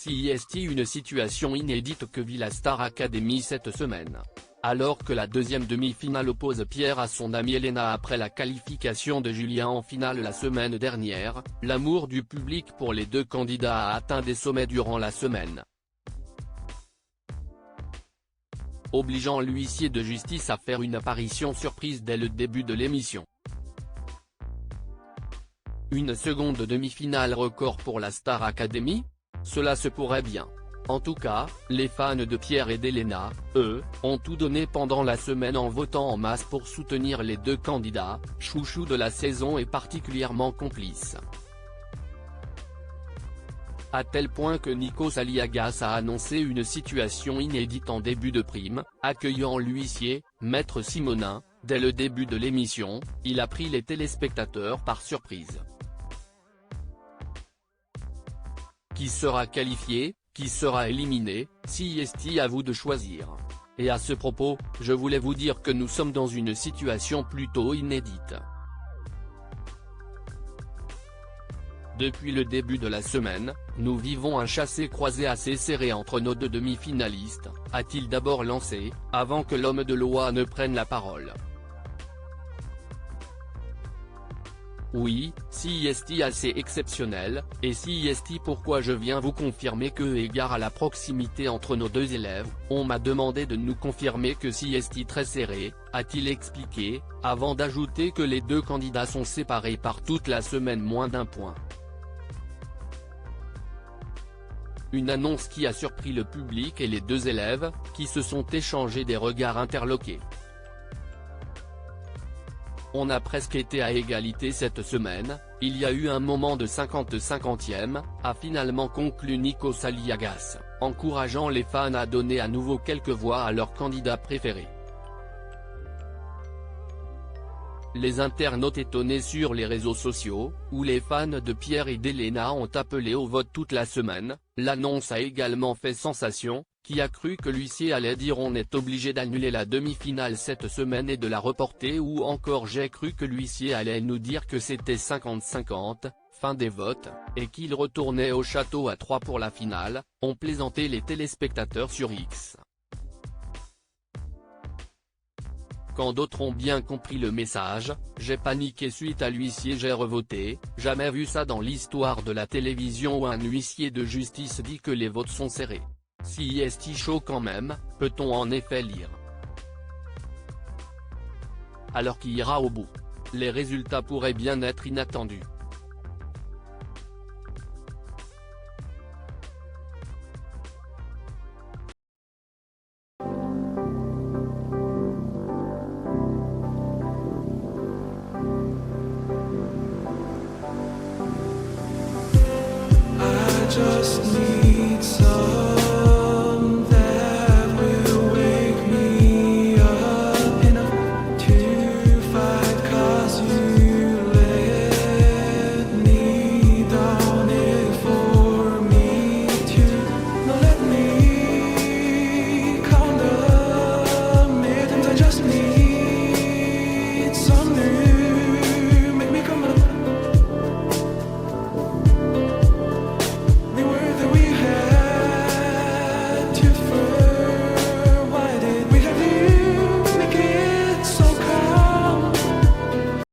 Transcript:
CIST, une situation inédite que vit la Star Academy cette semaine. Alors que la deuxième demi-finale oppose Pierre à son amie Elena après la qualification de Julien en finale la semaine dernière, l'amour du public pour les deux candidats a atteint des sommets durant la semaine, obligeant l'huissier de justice à faire une apparition surprise dès le début de l'émission. Une seconde demi-finale record pour la Star Academy? Cela se pourrait bien. En tout cas, les fans de Pierre et d'Elena, eux, ont tout donné pendant la semaine en votant en masse pour soutenir les deux candidats, chouchous de la saison et particulièrement complices. À tel point que Nikos Aliagas a annoncé une situation inédite en début de prime, accueillant l'huissier, Maître Simonin. Dès le début de l'émission, il a pris les téléspectateurs par surprise. Qui sera qualifié, qui sera éliminé, CIST à vous de choisir. Et à ce propos, je voulais vous dire que nous sommes dans une situation plutôt inédite. Depuis le début de la semaine, nous vivons un chassé-croisé assez serré entre nos deux demi-finalistes, a-t-il d'abord lancé, avant que l'homme de loi ne prenne la parole. Oui, CIST assez exceptionnel, et CIST pourquoi je viens vous confirmer que égard à la proximité entre nos deux élèves, on m'a demandé de nous confirmer que CIST très serré, a-t-il expliqué, avant d'ajouter que les deux candidats sont séparés par toute la semaine moins d'un point. Une annonce qui a surpris le public et les deux élèves, qui se sont échangés des regards interloqués. On a presque été à égalité cette semaine, il y a eu un moment de 50-50e, a finalement conclu Nikos Aliagas, encourageant les fans à donner à nouveau quelques voix à leur candidat préféré. Les internautes étonnés sur les réseaux sociaux, où les fans de Pierre et d'Elena ont appelé au vote toute la semaine, l'annonce a également fait sensation. Qui a cru que l'huissier allait dire on est obligé d'annuler la demi-finale cette semaine et de la reporter, ou encore j'ai cru que l'huissier allait nous dire que c'était 50-50, fin des votes, et qu'il retournait au château à 3 pour la finale, ont plaisanté les téléspectateurs sur X. Quand d'autres ont bien compris le message, j'ai paniqué suite à l'huissier, j'ai revoté, jamais vu ça dans l'histoire de la télévision où un huissier de justice dit que les votes sont serrés. CIST chaud quand même, peut-on en effet lire. Alors qui ira au bout? Les résultats pourraient bien être inattendus.